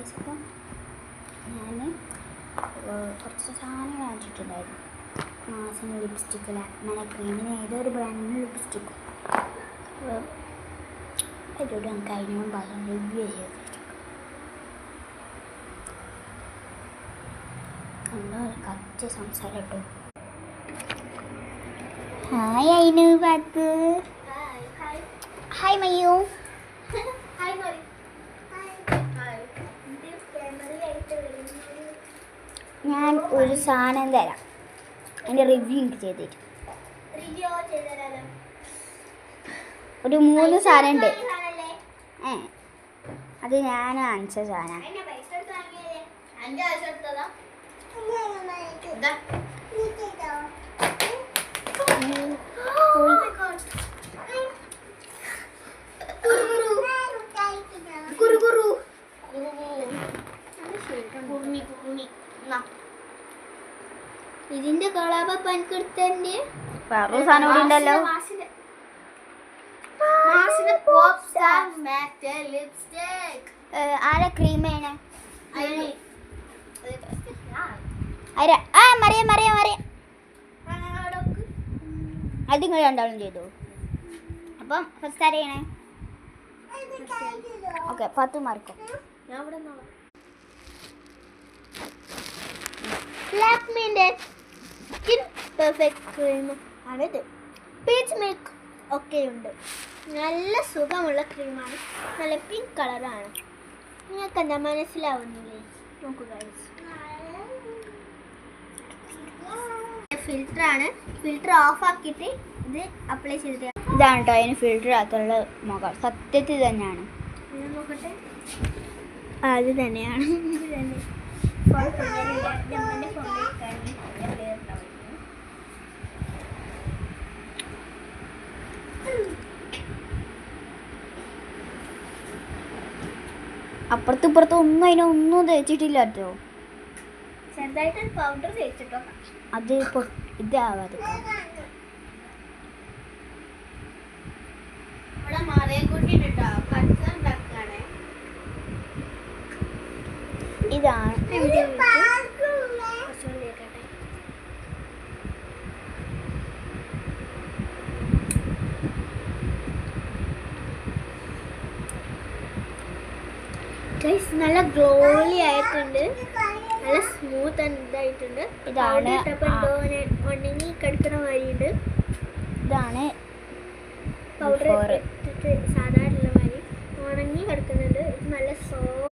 Guys. അപ്പം ഞാൻ കുറച്ച് സാധനങ്ങൾ വാങ്ങിച്ചിട്ടുണ്ടായിരുന്നു. മാസിന് ലിപ്സ്റ്റിക്ക്, ലാക്മേയുടെ ക്രീമിന് ഏതൊരു ബ്രാൻഡിന് ലിപ്സ്റ്റിക്കും. അതിലൂടെ നമുക്ക് അതിനും പറഞ്ഞു റിവ്യൂ ചെയ്ത് എന്താ കറക്റ്റ് സംസാരം കേട്ടോ. ഹായ് അയിനു പാത്ത്. ഹായ് മയ്യു. ഞാൻ ഒരു സാധനം തരാം, അതിൻ്റെ റിവ്യൂ എനിക്ക് ചെയ്തിട്ട്. ഒരു 3 സാധനം ഉണ്ട്. അത് ഞാൻ വാങ്ങിച്ച സാധനം. ഇതിന്റെ കളാബ പനിക്കെടുത്തന്നെ വേറൊരു സാധനം കൂടി ഉണ്ടല്ലോ. ആരാ ക്രീം ചെയ്യണേ? മറിയ അത് നിങ്ങൾ രണ്ടാളും ചെയ്തു. അപ്പം ഫസ്റ്റ് ആര് ചെയ്യണേ? ഓക്കെ, 10 മാർക്കോ. ലാക്മേന്റെ സ്കിൻ പെർഫെക്റ്റ് ക്രീം ആണിത്. പീച്ച് മിൽക്ക് ഒക്കെ ഉണ്ട്. നല്ല സുഖമുള്ള ക്രീമാണ്. നല്ല പിങ്ക് കളറാണ്. നിങ്ങൾക്ക് എന്താ മനസ്സിലാവുന്നില്ലേ? നോക്കുക, ഫിൽറ്ററാണ്. ഫിൽറ്റർ ഓഫ് ആക്കിയിട്ട് ഇത് അപ്ലൈ ചെയ്തിട്ട് ഇതാണ് കേട്ടോ അതിന് ഫിൽറ്റർ അകത്തുള്ള മുഖം. സത്യത്തിൽ തന്നെയാണ്. നോക്കട്ടെ, അത് തന്നെയാണ്. ഇത് തന്നെ അപ്പുറത്തും ഇപ്പുറത്തും ഒന്നും അതിനൊന്നും തേച്ചിട്ടില്ല കേട്ടോ. ചെറുതായിട്ട് പൗഡർ തേച്ചിട്ടോ. അത് ഇതാവാതെ ഇതാണ്. നല്ല ഗ്ലോലി ആയിട്ടുണ്ട്, നല്ല സ്മൂത്ത് ഇതായിട്ടുണ്ട്. ഇതാണ് ഉണങ്ങി കിടക്കുന്ന മാതിരിയുണ്ട്. ഇതാണ് പൗഡർ സാധാരണ മാതിരി ഉണങ്ങി കിടക്കുന്നുണ്ട്. ഇത് നല്ല